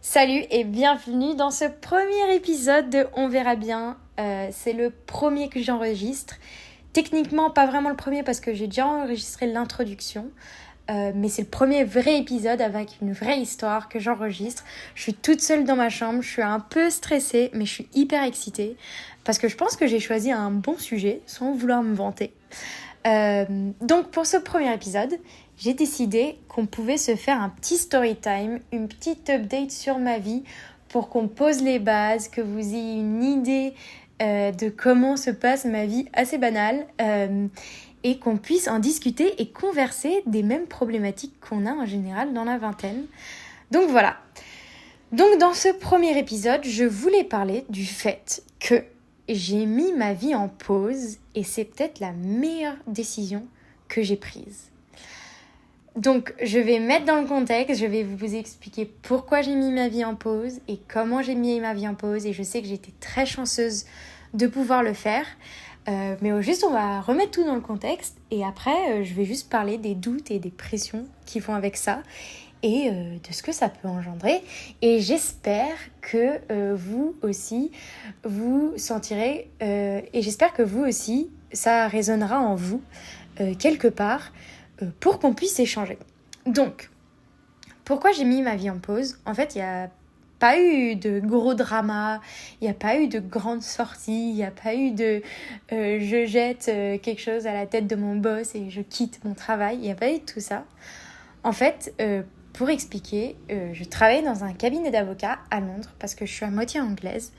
Salut et bienvenue dans ce premier épisode de On verra bien. C'est le premier que j'enregistre. Techniquement, pas vraiment le premier parce que j'ai déjà enregistré l'introduction. Mais c'est le premier vrai épisode avec une vraie histoire que j'enregistre. Je suis toute seule dans ma chambre, je suis un peu stressée, mais je suis hyper excitée. Parce que je pense que j'ai choisi un bon sujet, sans vouloir me vanter. Donc pour ce premier épisode, j'ai décidé qu'on pouvait se faire un petit story time, une petite update sur ma vie pour qu'on pose les bases, que vous ayez une idée de comment se passe ma vie assez banale et qu'on puisse en discuter et converser des mêmes problématiques qu'on a en général dans la vingtaine. Donc voilà. Donc dans ce premier épisode, je voulais parler du fait que j'ai mis ma vie en pause et c'est peut-être la meilleure décision que j'ai prise. Donc je vais mettre dans le contexte, je vais vous expliquer pourquoi j'ai mis ma vie en pause et comment j'ai mis ma vie en pause et je sais que j'ai été très chanceuse de pouvoir le faire. Mais juste on va remettre tout dans le contexte et après je vais juste parler des doutes et des pressions qui vont avec ça et de ce que ça peut engendrer. Et j'espère que vous aussi, vous sentirez, et j'espère que vous aussi, ça résonnera en vous, quelque part, pour qu'on puisse échanger. Donc, pourquoi j'ai mis ma vie en pause ? En fait, il n'y a pas eu de gros drama, il n'y a pas eu de grandes sorties, il n'y a pas eu de je jette quelque chose à la tête de mon boss et je quitte mon travail, il n'y a pas eu de tout ça. En fait, pour expliquer, je travaillais dans un cabinet d'avocats à Londres parce que je suis à moitié anglaise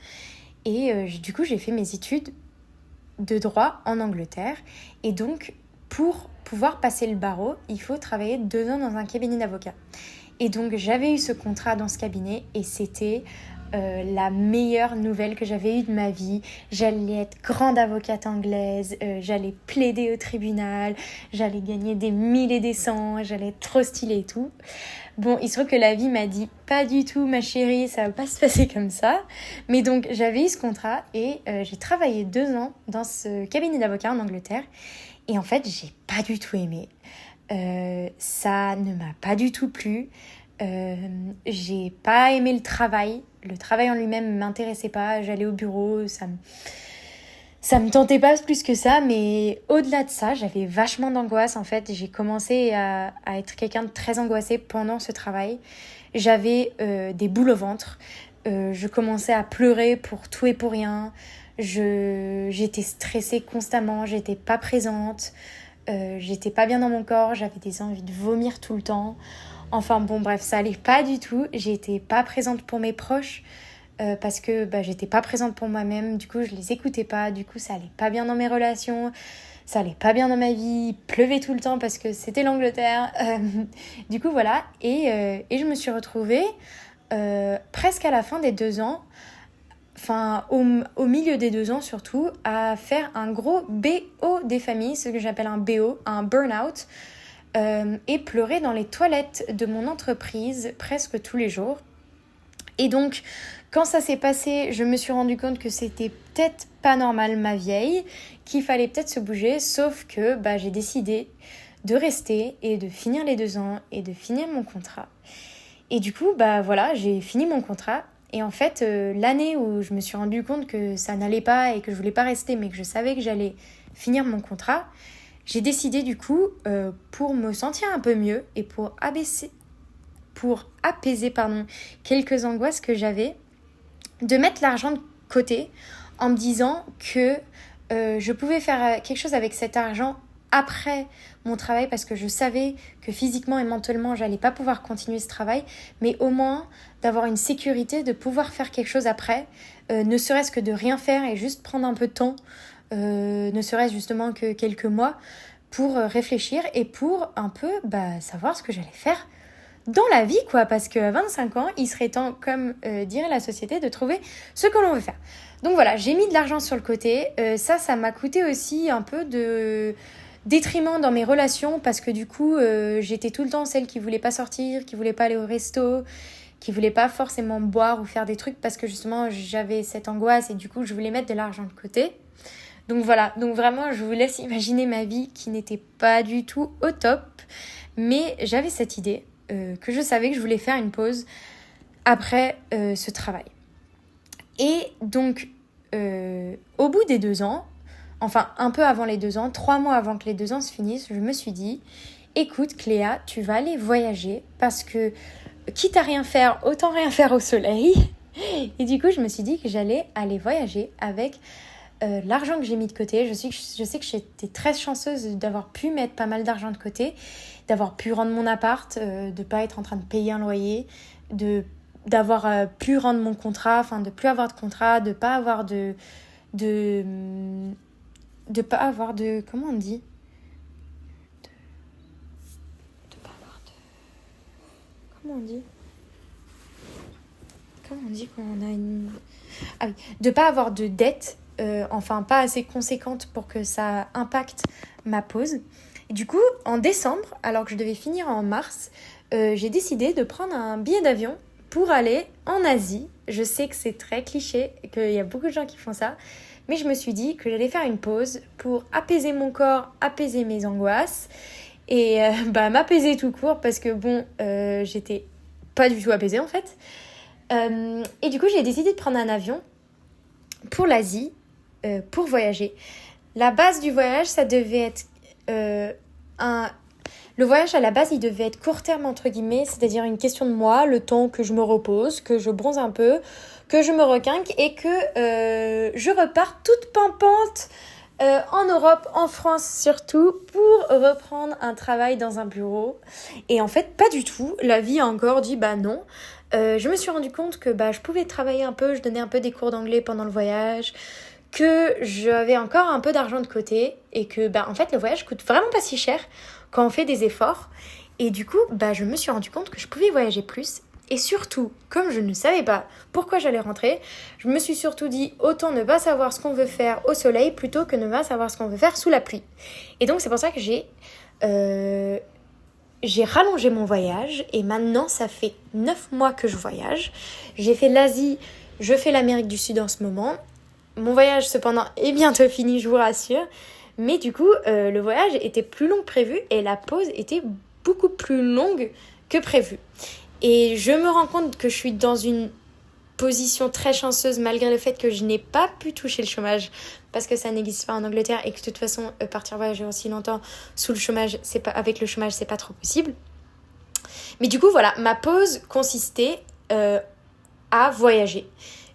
et du coup j'ai fait mes études de droit en Angleterre et donc pour pouvoir passer le barreau, il faut travailler 2 ans dans un cabinet d'avocats. Et donc j'avais eu ce contrat dans ce cabinet et c'était la meilleure nouvelle que j'avais eue de ma vie. J'allais être grande avocate anglaise, j'allais plaider au tribunal, j'allais gagner des 1000 et des 100, j'allais être trop stylée et tout. Bon, il se trouve que la vie m'a dit pas du tout ma chérie, ça va pas se passer comme ça. Mais donc j'avais eu ce contrat et j'ai travaillé 2 ans dans ce cabinet d'avocats en Angleterre. Et en fait, j'ai pas du tout aimé. Ça ne m'a pas du tout plu. J'ai pas aimé le travail. Le travail en lui-même m'intéressait pas. J'allais au bureau, ça me tentait pas plus que ça. Mais au-delà de ça, j'avais vachement d'angoisse. En fait, j'ai commencé à être quelqu'un de très angoissé pendant ce travail. J'avais des boules au ventre. Je commençais à pleurer pour tout et pour rien. J'étais stressée constamment, j'étais pas présente, j'étais pas bien dans mon corps, j'avais des envies de vomir tout le temps. Enfin bon bref, ça allait pas du tout. J'étais pas présente pour mes proches parce que j'étais pas présente pour moi-même. Du coup, je les écoutais pas. Du coup, ça allait pas bien dans mes relations. Ça allait pas bien dans ma vie. Il pleuvait tout le temps parce que c'était l'Angleterre. Du coup, voilà. Et je me suis retrouvée presque à la fin des 2 ans, enfin au milieu des 2 ans surtout, à faire un gros BO des familles, ce que j'appelle un BO, un burn-out, et pleurer dans les toilettes de mon entreprise presque tous les jours. Et donc, quand ça s'est passé, je me suis rendu compte que c'était peut-être pas normal ma vieille, qu'il fallait peut-être se bouger, sauf que j'ai décidé de rester et de finir les 2 ans et de finir mon contrat. Et du coup, voilà, j'ai fini mon contrat. Et en fait, l'année où je me suis rendu compte que ça n'allait pas et que je voulais pas rester, mais que je savais que j'allais finir mon contrat, j'ai décidé du coup, pour me sentir un peu mieux et pour apaiser quelques angoisses que j'avais, de mettre l'argent de côté en me disant que je pouvais faire quelque chose avec cet argent après mon travail parce que je savais que physiquement et mentalement j'allais pas pouvoir continuer ce travail, mais au moins d'avoir une sécurité, de pouvoir faire quelque chose après, ne serait-ce que de rien faire et juste prendre un peu de temps, ne serait-ce justement que quelques mois pour réfléchir et pour un peu savoir ce que j'allais faire dans la vie, quoi, parce qu'à 25 ans, il serait temps, comme dirait la société, de trouver ce que l'on veut faire. Donc voilà, j'ai mis de l'argent sur le côté. Ça m'a coûté aussi un peu de détriment dans mes relations, parce que du coup, j'étais tout le temps celle qui voulait pas sortir, qui voulait pas aller au resto, qui voulait pas forcément boire ou faire des trucs, parce que justement, j'avais cette angoisse et du coup, je voulais mettre de l'argent de côté. Donc voilà, donc vraiment, je vous laisse imaginer ma vie qui n'était pas du tout au top, mais j'avais cette idée. Que je savais que je voulais faire une pause après ce travail. Et donc, au bout des 2 ans, enfin un peu avant les 2 ans, 3 mois avant que les 2 ans se finissent, je me suis dit, écoute Cléa, tu vas aller voyager parce que quitte à rien faire, autant rien faire au soleil. Et du coup, je me suis dit que j'allais aller voyager avec l'argent que j'ai mis de côté. Je sais que j'étais très chanceuse d'avoir pu mettre pas mal d'argent de côté, d'avoir pu rendre mon appart, de ne pas être en train de payer un loyer, d'avoir pu rendre mon contrat, enfin de plus avoir de contrat, de pas avoir de pas avoir de... Comment on dit ? De pas avoir de... Comment on dit ? Comment on dit quand on a une... Ah oui, de pas avoir de dette, enfin pas assez conséquente pour que ça impacte ma pause. Et du coup, en décembre, alors que je devais finir en mars, j'ai décidé de prendre un billet d'avion pour aller en Asie. Je sais que c'est très cliché, qu'il y a beaucoup de gens qui font ça, mais je me suis dit que j'allais faire une pause pour apaiser mon corps, apaiser mes angoisses et m'apaiser tout court parce que j'étais pas du tout apaisée en fait. Et du coup, j'ai décidé de prendre un avion pour l'Asie, pour voyager. La base du voyage, ça devait être le voyage à la base, il devait être court terme entre guillemets, c'est-à-dire une question de moi, le temps que je me repose, que je bronze un peu, que je me requinque et que je repars toute pimpante en Europe, en France surtout, pour reprendre un travail dans un bureau. Et en fait, pas du tout. La vie a encore dit non. Je me suis rendu compte que je pouvais travailler un peu, je donnais un peu des cours d'anglais pendant le voyage, que j'avais encore un peu d'argent de côté et que en fait le voyage coûte vraiment pas si cher quand on fait des efforts. Et du coup, je me suis rendu compte que je pouvais voyager plus. Et surtout, comme je ne savais pas pourquoi j'allais rentrer, je me suis surtout dit autant ne pas savoir ce qu'on veut faire au soleil plutôt que ne pas savoir ce qu'on veut faire sous la pluie. Et donc c'est pour ça que j'ai rallongé mon voyage et maintenant ça fait 9 mois que je voyage. J'ai fait l'Asie, je fais l'Amérique du Sud en ce moment. Mon voyage cependant est bientôt fini, je vous rassure. Mais du coup, le voyage était plus long que prévu et la pause était beaucoup plus longue que prévu. Et je me rends compte que je suis dans une position très chanceuse malgré le fait que je n'ai pas pu toucher le chômage parce que ça n'existe pas en Angleterre et que de toute façon partir voyager aussi longtemps sous le chômage, avec le chômage, c'est pas trop possible. Mais du coup voilà, ma pause consistait à voyager.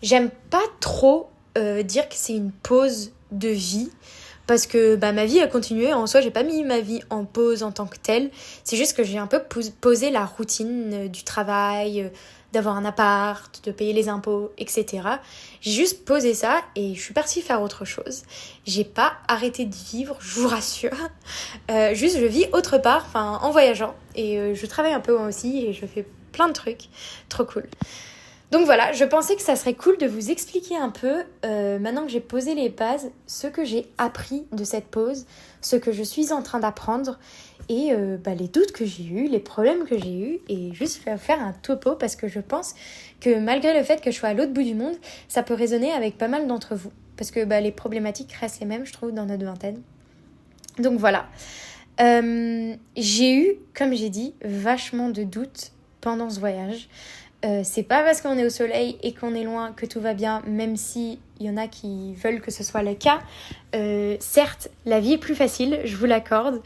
J'aime pas trop dire que c'est une pause de vie parce que ma vie a continué. En soi, j'ai pas mis ma vie en pause en tant que telle. C'est juste que j'ai un peu posé la routine du travail, d'avoir un appart, de payer les impôts, etc. J'ai juste posé ça et je suis partie faire autre chose. J'ai pas arrêté de vivre, je vous rassure. Juste, je vis autre part, en voyageant. Et je travaille un peu moi aussi et je fais plein de trucs. Trop cool. Donc voilà, je pensais que ça serait cool de vous expliquer un peu, maintenant que j'ai posé les bases, ce que j'ai appris de cette pause, ce que je suis en train d'apprendre et les doutes que j'ai eus, les problèmes que j'ai eus et juste faire un topo parce que je pense que malgré le fait que je sois à l'autre bout du monde, ça peut résonner avec pas mal d'entre vous parce que les problématiques restent les mêmes, je trouve, dans notre vingtaine. Donc voilà, j'ai eu, comme j'ai dit, vachement de doutes pendant ce voyage. C'est pas parce qu'on est au soleil et qu'on est loin que tout va bien, même si il y en a qui veulent que ce soit le cas. Certes, la vie est plus facile, je vous l'accorde,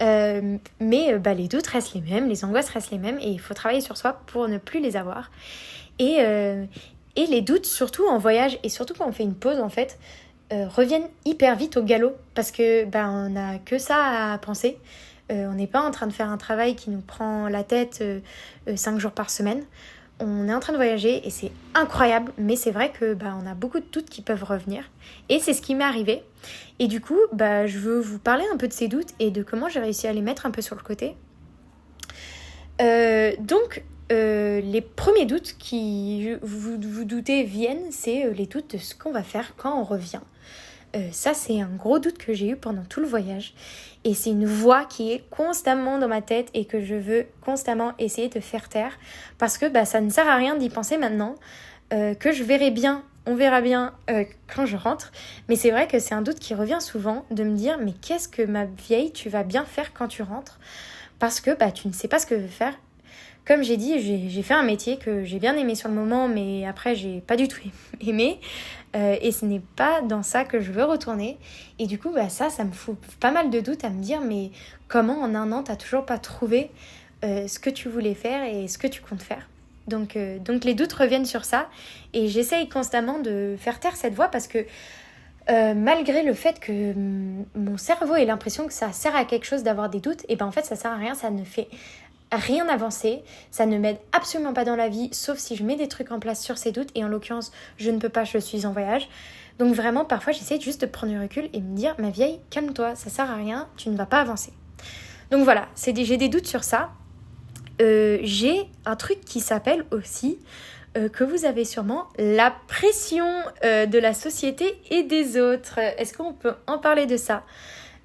mais les doutes restent les mêmes, les angoisses restent les mêmes et il faut travailler sur soi pour ne plus les avoir. Et les doutes, surtout en voyage et surtout quand on fait une pause en fait, reviennent hyper vite au galop parce que on n'a que ça à penser. On n'est pas en train de faire un travail qui nous prend la tête 5 jours par semaine. On est en train de voyager et c'est incroyable, mais c'est vrai que on a beaucoup de doutes qui peuvent revenir et c'est ce qui m'est arrivé. Et du coup, je veux vous parler un peu de ces doutes et de comment j'ai réussi à les mettre un peu sur le côté. Donc, les premiers doutes qui, vous doutez, viennent, c'est les doutes de ce qu'on va faire quand on revient. Ça, c'est un gros doute que j'ai eu pendant tout le voyage. Et c'est une voix qui est constamment dans ma tête et que je veux constamment essayer de faire taire. Parce que ça ne sert à rien d'y penser maintenant. Que je verrai bien, on verra bien quand je rentre. Mais c'est vrai que c'est un doute qui revient souvent de me dire « Mais qu'est-ce que ma vieille, tu vas bien faire quand tu rentres ?» Parce que tu ne sais pas ce que comme j'ai dit, j'ai fait un métier que j'ai bien aimé sur le moment, mais après j'ai pas du tout aimé. Et ce n'est pas dans ça que je veux retourner. Et du coup, ça me fout pas mal de doutes à me dire, mais comment en un an t'as toujours pas trouvé ce que tu voulais faire et ce que tu comptes faire. Donc les doutes reviennent sur ça. Et j'essaye constamment de faire taire cette voix parce que malgré le fait que mon cerveau ait l'impression que ça sert à quelque chose d'avoir des doutes, et en fait ça sert à rien, ça ne fait rien avancer, ça ne m'aide absolument pas dans la vie, sauf si je mets des trucs en place sur ces doutes, et en l'occurrence je ne peux pas, je suis en voyage. Donc vraiment parfois j'essaie juste de prendre du recul et me dire, ma vieille, calme-toi, ça sert à rien, tu ne vas pas avancer. Donc voilà, j'ai des doutes sur ça. J'ai un truc qui s'appelle aussi, que vous avez sûrement, la pression de la société et des autres. Est-ce qu'on peut en parler de ça ?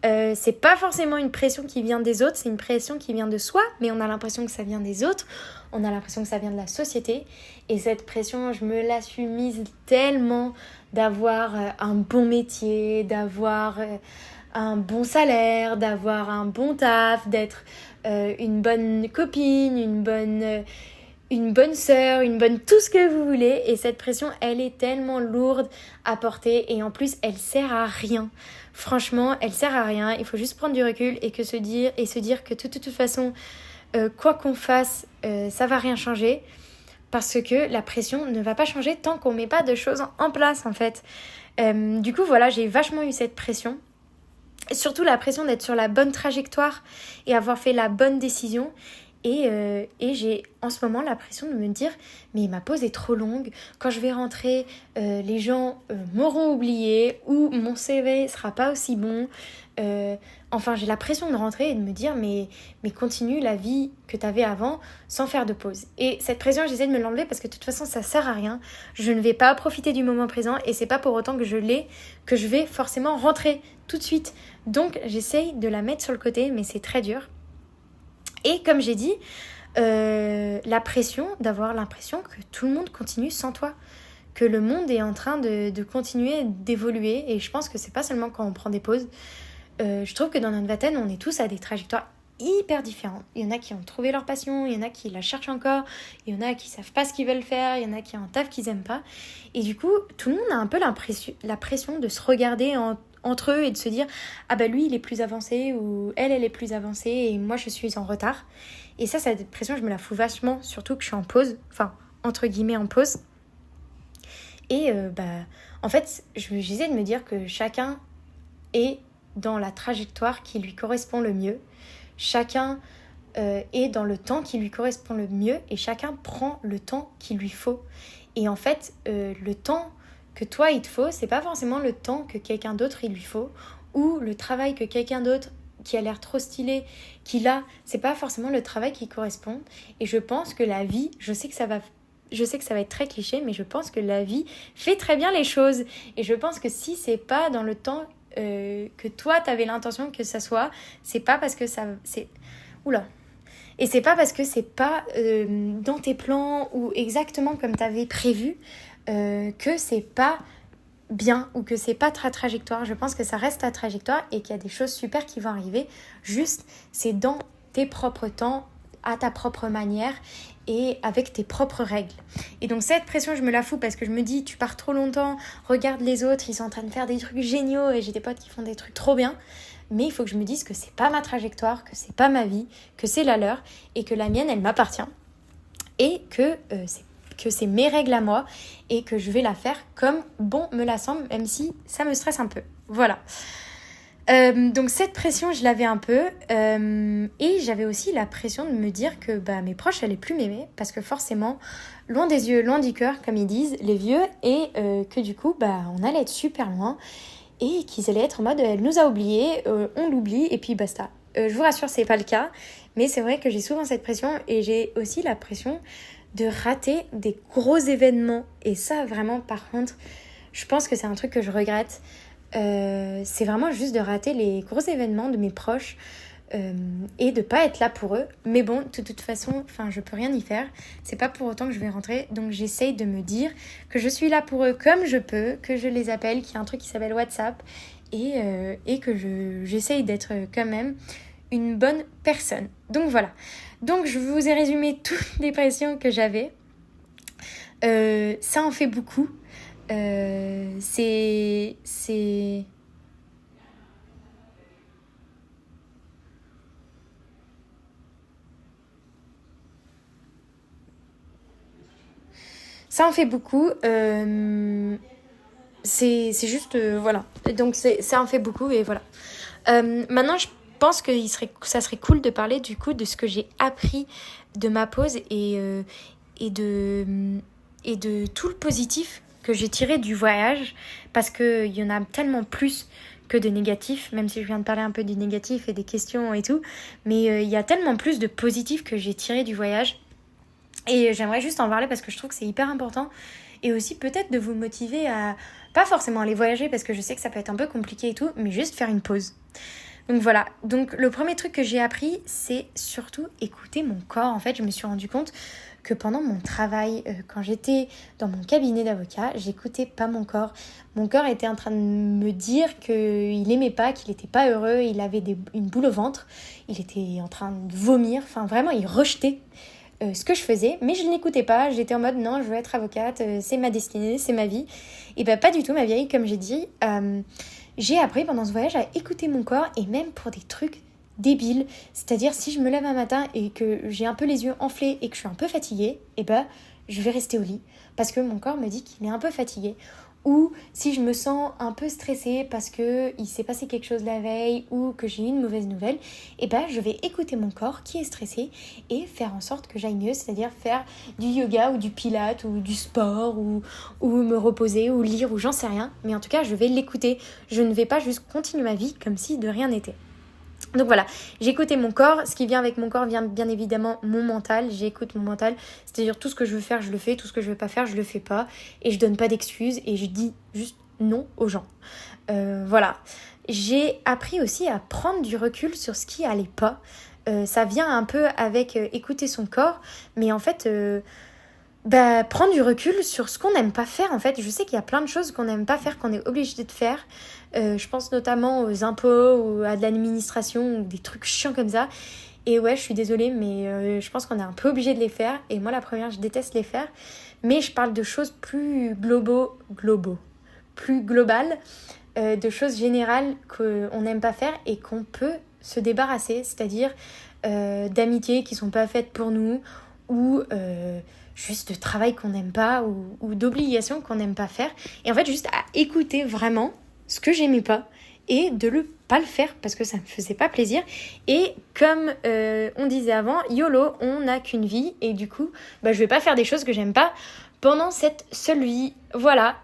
C'est pas forcément une pression qui vient des autres, c'est une pression qui vient de soi, mais on a l'impression que ça vient des autres, on a l'impression que ça vient de la société. Et cette pression, je me la suis mise tellement d'avoir un bon métier, d'avoir un bon salaire, d'avoir un bon taf, d'être une bonne copine, une bonne sœur, une bonne tout ce que vous voulez. Et cette pression, elle est tellement lourde à porter et en plus, elle sert à rien. Franchement, elle sert à rien. Il faut juste prendre du recul et se dire que de toute façon, quoi qu'on fasse, ça va rien changer. Parce que la pression ne va pas changer tant qu'on met pas de choses en place en fait. Du coup, voilà, j'ai vachement eu cette pression. Et surtout la pression d'être sur la bonne trajectoire et avoir fait la bonne décision. Et j'ai en ce moment la pression de me dire mais ma pause est trop longue, quand je vais rentrer les gens m'auront oublié ou mon CV sera pas aussi bon, enfin j'ai la pression de rentrer et de me dire mais continue la vie que t'avais avant sans faire de pause. Et cette pression j'essaie de me l'enlever parce que de toute façon ça sert à rien, je ne vais pas profiter du moment présent et c'est pas pour autant que je vais forcément rentrer tout de suite. Donc j'essaye de la mettre sur le côté mais c'est très dur. Et comme j'ai dit, la pression d'avoir l'impression que tout le monde continue sans toi, que le monde est en train de continuer d'évoluer. Et je pense que c'est pas seulement quand on prend des pauses. Je trouve que dans notre vingtaine, on est tous à des trajectoires hyper différentes. Il y en a qui ont trouvé leur passion, il y en a qui la cherchent encore, il y en a qui savent pas ce qu'ils veulent faire, il y en a qui ont un taf qu'ils aiment pas. Et du coup, tout le monde a un peu la pression de se regarder entre eux et de se dire ah bah lui il est plus avancé ou elle est plus avancée et moi je suis en retard. Et cette pression je me la fous vachement, surtout que je suis en pause, enfin entre guillemets en pause. Et en fait j'essaie de me dire que chacun est dans la trajectoire qui lui correspond le mieux, chacun est dans le temps qui lui correspond le mieux et chacun prend le temps qu'il lui faut. Et en fait le temps que toi il te faut, c'est pas forcément le temps que quelqu'un d'autre il lui faut, ou le travail que quelqu'un d'autre qui a l'air trop stylé qu'il a, c'est pas forcément le travail qui correspond. Et je pense que la vie, je sais que ça va être très cliché, mais je pense que la vie fait très bien les choses. Et je pense que si c'est pas dans le temps que toi t'avais l'intention que ça soit, c'est pas parce que et c'est pas parce que c'est pas dans tes plans ou exactement comme t'avais prévu que c'est pas bien ou que c'est pas ta trajectoire. Je pense que ça reste ta trajectoire et qu'il y a des choses super qui vont arriver. Juste, c'est dans tes propres temps, à ta propre manière et avec tes propres règles. Et donc cette pression, je me la fous parce que je me dis, tu pars trop longtemps, regarde les autres, ils sont en train de faire des trucs géniaux et j'ai des potes qui font des trucs trop bien. Mais il faut que je me dise que c'est pas ma trajectoire, que c'est pas ma vie, que c'est la leur et que la mienne, elle m'appartient. Et que c'est mes règles à moi et que je vais la faire comme bon me la semble, même si ça me stresse un peu. Voilà. Donc cette pression, je l'avais un peu. Et j'avais aussi la pression de me dire que mes proches allaient plus m'aimer parce que forcément, loin des yeux, loin du cœur, comme ils disent, les vieux, et que du coup, on allait être super loin et qu'ils allaient être en mode elle nous a oubliés, on l'oublie et puis basta. Je vous rassure, c'est pas le cas, mais c'est vrai que j'ai souvent cette pression et j'ai aussi la pression de rater des gros événements. Et ça, vraiment, par contre, je pense que c'est un truc que je regrette. C'est vraiment juste de rater les gros événements de mes proches et de pas être là pour eux. Mais bon, de toute façon, je peux rien y faire. C'est pas pour autant que je vais rentrer. Donc j'essaye de me dire que je suis là pour eux comme je peux, que je les appelle, qu'il y a un truc qui s'appelle WhatsApp et que j'essaye d'être quand même une bonne personne. Donc voilà. Donc je vous ai résumé toutes les pressions que j'avais. Ça en fait beaucoup. C'est... Ça en fait beaucoup. C'est juste... voilà. Donc ça en fait beaucoup et voilà. Maintenant, je pense que ça serait cool de parler du coup de ce que j'ai appris de ma pause et de tout le positif que j'ai tiré du voyage, parce qu'il y en a tellement plus que de négatifs, même si je viens de parler un peu du négatif et des questions et tout, mais il y a tellement plus de positifs que j'ai tiré du voyage. Et j'aimerais juste en parler parce que je trouve que c'est hyper important. Et aussi peut-être de vous motiver à, pas forcément aller voyager parce que je sais que ça peut être un peu compliqué et tout, mais juste faire une pause. Donc voilà, donc le premier truc que j'ai appris, c'est surtout écouter mon corps. En fait, je me suis rendu compte que pendant mon travail, quand j'étais dans mon cabinet d'avocat, j'écoutais pas mon corps. Mon corps était en train de me dire qu'il aimait pas, qu'il était pas heureux, il avait une boule au ventre, il était en train de vomir, enfin vraiment il rejetait ce que je faisais, mais je ne l'écoutais pas. J'étais en mode non, je veux être avocate, c'est ma destinée, c'est ma vie. Et ben pas du tout, ma vieille, comme j'ai dit. J'ai appris pendant ce voyage à écouter mon corps, et même pour des trucs débiles. C'est-à-dire si je me lève un matin et que j'ai un peu les yeux enflés et que je suis un peu fatiguée, et ben je vais rester au lit parce que mon corps me dit qu'il est un peu fatigué. Ou si je me sens un peu stressée parce qu'il s'est passé quelque chose la veille ou que j'ai eu une mauvaise nouvelle, et ben je vais écouter mon corps qui est stressé et faire en sorte que j'aille mieux, c'est-à-dire faire du yoga ou du pilates ou du sport ou me reposer ou lire ou j'en sais rien. Mais en tout cas, je vais l'écouter. Je ne vais pas juste continuer ma vie comme si de rien n'était. Donc voilà, j'écoutais mon corps, ce qui vient avec mon corps vient bien évidemment mon mental, j'écoute mon mental, c'est-à-dire tout ce que je veux faire je le fais, tout ce que je veux pas faire je le fais pas, et je donne pas d'excuses et je dis juste non aux gens. Voilà, j'ai appris aussi à prendre du recul sur ce qui allait pas, ça vient un peu avec écouter son corps, mais en fait... prendre du recul sur ce qu'on n'aime pas faire en fait. Je sais qu'il y a plein de choses qu'on n'aime pas faire, qu'on est obligé de faire. Je pense notamment aux impôts ou à de l'administration ou des trucs chiants comme ça. Et ouais, je suis désolée, mais je pense qu'on est un peu obligé de les faire. Et moi, la première, je déteste les faire. Mais je parle de choses plus plus globales, de choses générales qu'on n'aime pas faire et qu'on peut se débarrasser. C'est-à-dire d'amitiés qui sont pas faites pour nous ou... juste de travail qu'on n'aime pas ou d'obligations qu'on n'aime pas faire. Et en fait, juste à écouter vraiment ce que j'aimais pas et de ne pas le faire parce que ça me faisait pas plaisir. Et comme on disait avant, YOLO, on n'a qu'une vie. Et du coup, je vais pas faire des choses que j'aime pas pendant cette seule vie. Voilà.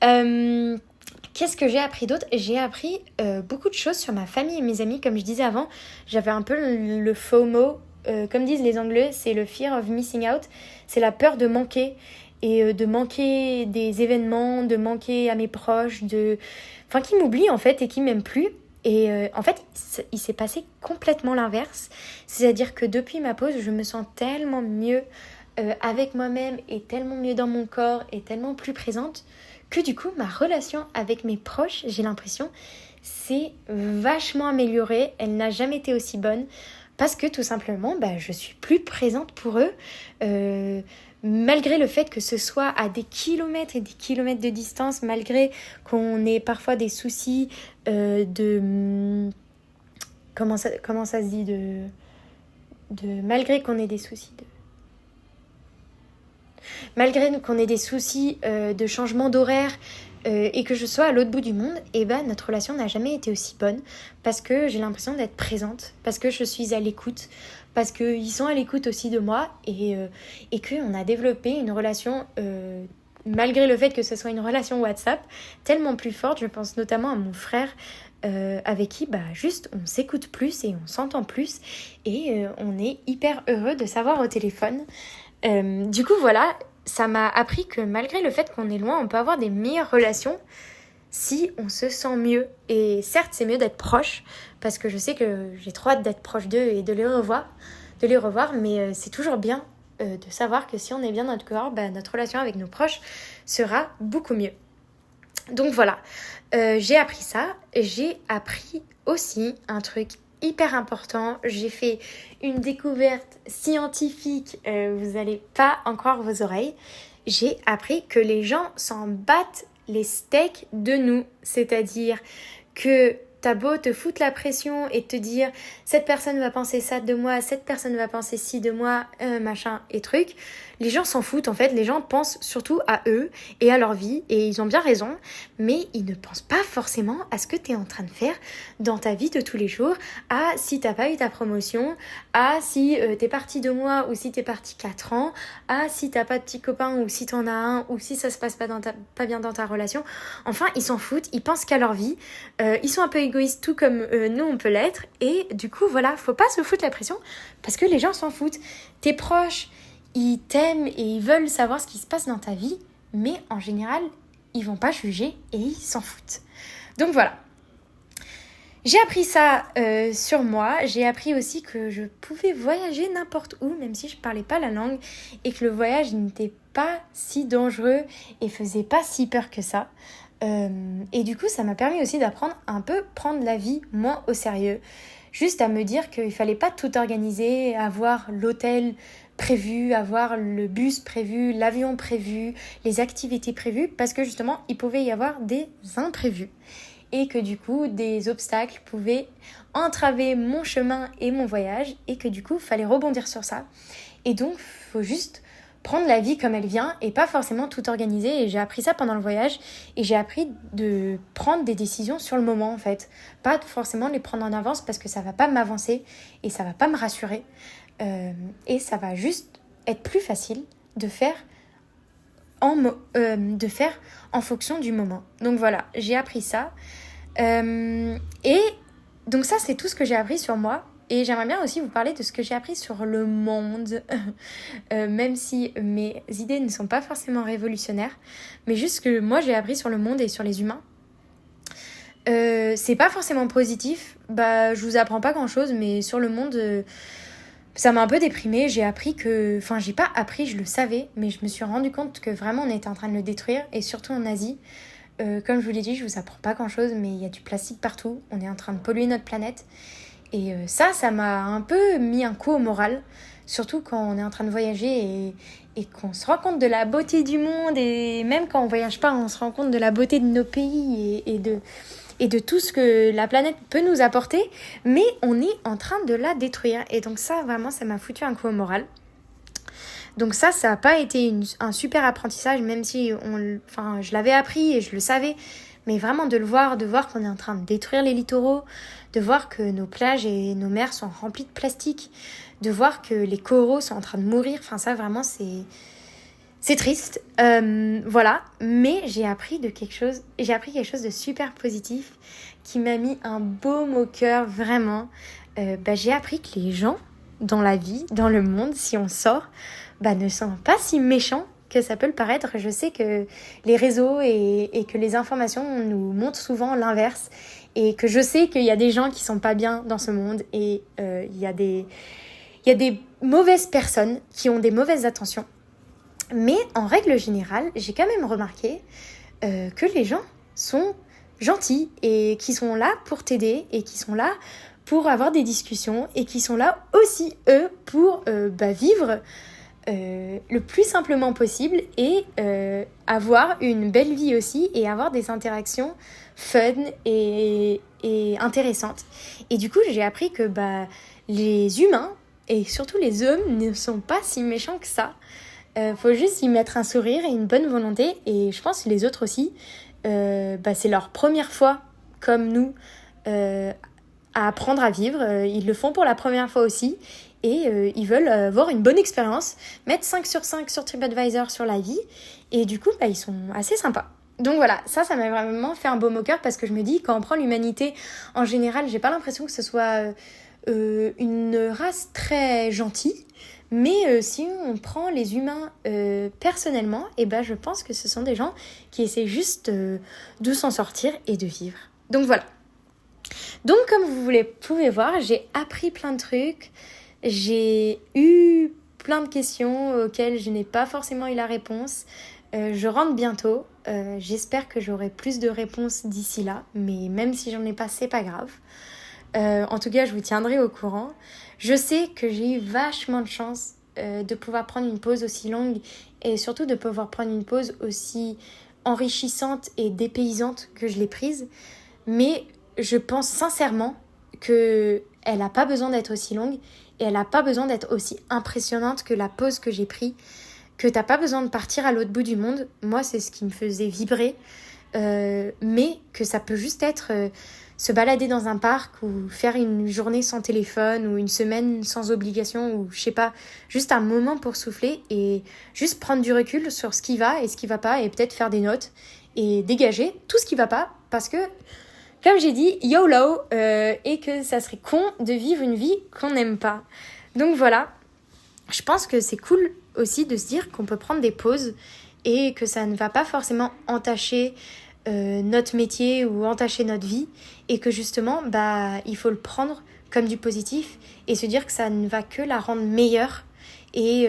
Qu'est-ce que j'ai appris d'autre ? J'ai appris beaucoup de choses sur ma famille et mes amis. Comme je disais avant, j'avais un peu le FOMO. Comme disent les Anglais, c'est le fear of missing out. C'est la peur de manquer et de manquer des événements, de manquer à mes proches, enfin qui m'oublient en fait et qui m'aiment plus. Et en fait, il s'est passé complètement l'inverse. C'est-à-dire que depuis ma pause, je me sens tellement mieux avec moi-même et tellement mieux dans mon corps et tellement plus présente que du coup, ma relation avec mes proches, j'ai l'impression, s'est vachement améliorée. Elle n'a jamais été aussi bonne. Parce que tout simplement, je suis plus présente pour eux, malgré le fait que ce soit à des kilomètres et des kilomètres de distance, malgré qu'on ait parfois des soucis de... Comment ça se dit malgré qu'on ait des soucis de... Malgré qu'on ait des soucis de changement d'horaire, et que je sois à l'autre bout du monde, notre relation n'a jamais été aussi bonne parce que j'ai l'impression d'être présente, parce que je suis à l'écoute, parce qu'ils sont à l'écoute aussi de moi et qu'on a développé une relation, malgré le fait que ce soit une relation WhatsApp, tellement plus forte. Je pense notamment à mon frère avec qui juste on s'écoute plus et on s'entend plus et on est hyper heureux de savoir au téléphone. Du coup voilà, ça m'a appris que malgré le fait qu'on est loin, on peut avoir des meilleures relations si on se sent mieux. Et certes, c'est mieux d'être proche, parce que je sais que j'ai trop hâte d'être proche d'eux et de les revoir, mais c'est toujours bien de savoir que si on est bien dans notre corps, notre relation avec nos proches sera beaucoup mieux. Donc voilà, j'ai appris ça. J'ai appris aussi un truc hyper important. J'ai fait une découverte scientifique, vous n'allez pas en croire vos oreilles. J'ai appris que les gens s'en battent les steaks de nous. C'est-à-dire que t'as beau te foutre la pression et te dire cette personne va penser ça de moi, cette personne va penser ci de moi, machin et truc. Les gens s'en foutent en fait, les gens pensent surtout à eux et à leur vie et ils ont bien raison, mais ils ne pensent pas forcément à ce que tu es en train de faire dans ta vie de tous les jours, à si t'as pas eu ta promotion, à si t'es parti 2 mois ou si t'es parti 4 ans, à si t'as pas de petit copain ou si t'en as un ou si ça se passe pas bien dans ta relation. Enfin, ils s'en foutent, ils pensent qu'à leur vie, ils sont un peu égoïstes tout comme nous on peut l'être et du coup voilà, faut pas se foutre la pression parce que les gens s'en foutent. Tes proches, ils t'aiment et ils veulent savoir ce qui se passe dans ta vie, mais en général, ils vont pas juger et ils s'en foutent. Donc voilà. J'ai appris ça sur moi. J'ai appris aussi que je pouvais voyager n'importe où, même si je parlais pas la langue, et que le voyage n'était pas si dangereux et faisait pas si peur que ça. Et du coup, ça m'a permis aussi d'apprendre un peu prendre la vie moins au sérieux. Juste à me dire qu'il fallait pas tout organiser, avoir l'hôtel prévu, avoir le bus prévu, l'avion prévu, les activités prévues, parce que justement, il pouvait y avoir des imprévus. Et que du coup, des obstacles pouvaient entraver mon chemin et mon voyage, et que du coup, il fallait rebondir sur ça. Et donc, il faut juste prendre la vie comme elle vient et pas forcément tout organiser. Et j'ai appris ça pendant le voyage et j'ai appris de prendre des décisions sur le moment en fait. Pas forcément les prendre en avance parce que ça va pas m'avancer et ça va pas me rassurer. Et ça va juste être plus facile de faire en fonction du moment. Donc voilà, j'ai appris ça. Et donc ça, c'est tout ce que j'ai appris sur moi. Et j'aimerais bien aussi vous parler de ce que j'ai appris sur le monde, même si mes idées ne sont pas forcément révolutionnaires, mais juste ce que moi j'ai appris sur le monde et sur les humains. C'est pas forcément positif, je vous apprends pas grand chose, mais sur le monde, ça m'a un peu déprimée. J'ai appris que, enfin j'ai pas appris, je le savais, mais je me suis rendu compte que vraiment on était en train de le détruire, et surtout en Asie. Comme je vous l'ai dit, je vous apprends pas grand chose, mais il y a du plastique partout, on est en train de polluer notre planète. Et ça m'a un peu mis un coup au moral, surtout quand on est en train de voyager et qu'on se rend compte de la beauté du monde, et même quand on voyage pas, on se rend compte de la beauté de nos pays et de tout ce que la planète peut nous apporter, mais on est en train de la détruire. Et donc ça, vraiment, ça m'a foutu un coup au moral. Donc ça n'a pas été un super apprentissage, même si je l'avais appris et je le savais. Mais vraiment de voir qu'on est en train de détruire les littoraux, de voir que nos plages et nos mers sont remplies de plastique, de voir que les coraux sont en train de mourir. Enfin ça vraiment c'est triste. Voilà, mais j'ai appris quelque chose de super positif qui m'a mis un baume au cœur vraiment. J'ai appris que les gens dans la vie, dans le monde, si on sort, ne sont pas si méchants que ça peut le paraître. Je sais que les réseaux et que les informations nous montrent souvent l'inverse, et que je sais qu'il y a des gens qui sont pas bien dans ce monde, et il y a des mauvaises personnes qui ont des mauvaises intentions. Mais en règle générale, j'ai quand même remarqué que les gens sont gentils et qui sont là pour t'aider et qui sont là pour avoir des discussions et qui sont là aussi, eux, pour vivre le plus simplement possible et avoir une belle vie aussi et avoir des interactions fun et intéressantes. Et du coup, j'ai appris que les humains et surtout les hommes ne sont pas si méchants que ça. Faut juste y mettre un sourire et une bonne volonté, et je pense que les autres aussi, c'est leur première fois comme nous à apprendre à vivre. Ils le font pour la première fois aussi, et ils veulent avoir une bonne expérience, mettre 5 sur 5 sur TripAdvisor sur la vie, et du coup ils sont assez sympas. Donc voilà, ça m'a vraiment fait un baume au cœur, parce que je me dis, quand on prend l'humanité en général, j'ai pas l'impression que ce soit une race très gentille. Mais si on prend les humains personnellement, je pense que ce sont des gens qui essaient juste de s'en sortir et de vivre. Donc voilà. Donc comme vous pouvez voir, j'ai appris plein de trucs. J'ai eu plein de questions auxquelles je n'ai pas forcément eu la réponse. Je rentre bientôt. J'espère que j'aurai plus de réponses d'ici là. Mais même si j'en ai pas, c'est pas grave. En tout cas, je vous tiendrai au courant. Je sais que j'ai eu vachement de chance de pouvoir prendre une pause aussi longue et surtout de pouvoir prendre une pause aussi enrichissante et dépaysante que je l'ai prise. Mais je pense sincèrement qu'elle n'a pas besoin d'être aussi longue et elle n'a pas besoin d'être aussi impressionnante que la pause que j'ai prise. Que t'as pas besoin de partir à l'autre bout du monde. Moi, c'est ce qui me faisait vibrer. Mais que ça peut juste être se balader dans un parc ou faire une journée sans téléphone ou une semaine sans obligation ou je sais pas, juste un moment pour souffler et juste prendre du recul sur ce qui va et ce qui va pas et peut-être faire des notes et dégager tout ce qui va pas parce que comme j'ai dit, YOLO et que ça serait con de vivre une vie qu'on n'aime pas. Donc voilà, je pense que c'est cool aussi de se dire qu'on peut prendre des pauses et que ça ne va pas forcément entacher notre métier ou entacher notre vie et que justement, il faut le prendre comme du positif et se dire que ça ne va que la rendre meilleure et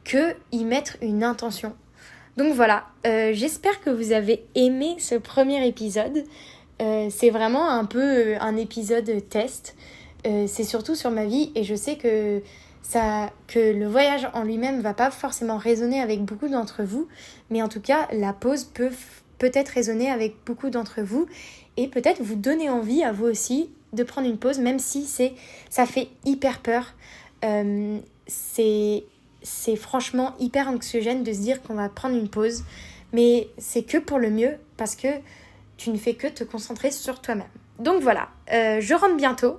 que y mettre une intention. Donc voilà, j'espère que vous avez aimé ce premier épisode. C'est vraiment un peu un épisode test. C'est surtout sur ma vie et je sais que le voyage en lui-même va pas forcément résonner avec beaucoup d'entre vous, mais en tout cas la pause peut-être résonner avec beaucoup d'entre vous et peut-être vous donner envie à vous aussi de prendre une pause, même si ça fait hyper peur. C'est franchement hyper anxiogène de se dire qu'on va prendre une pause, mais c'est que pour le mieux parce que tu ne fais que te concentrer sur toi-même. Donc voilà, je rentre bientôt.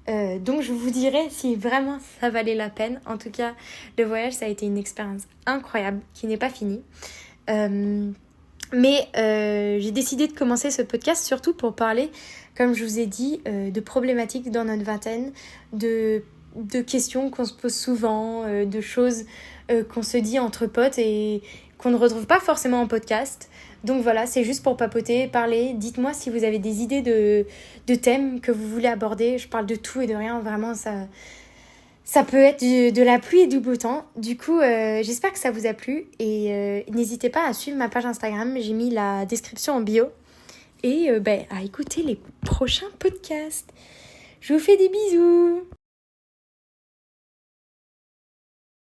Donc je vous dirai si vraiment ça valait la peine. En tout cas, le voyage, ça a été une expérience incroyable qui n'est pas finie. Mais j'ai décidé de commencer ce podcast surtout pour parler, comme je vous ai dit, de problématiques dans notre vingtaine, de questions qu'on se pose souvent, de choses qu'on se dit entre potes et qu'on ne retrouve pas forcément en podcast. Donc voilà, c'est juste pour papoter, parler. Dites-moi si vous avez des idées de thèmes que vous voulez aborder. Je parle de tout et de rien, vraiment, ça peut être de la pluie et du beau temps. Du coup, j'espère que ça vous a plu. Et n'hésitez pas à suivre ma page Instagram, j'ai mis la description en bio. Et à écouter les prochains podcasts. Je vous fais des bisous.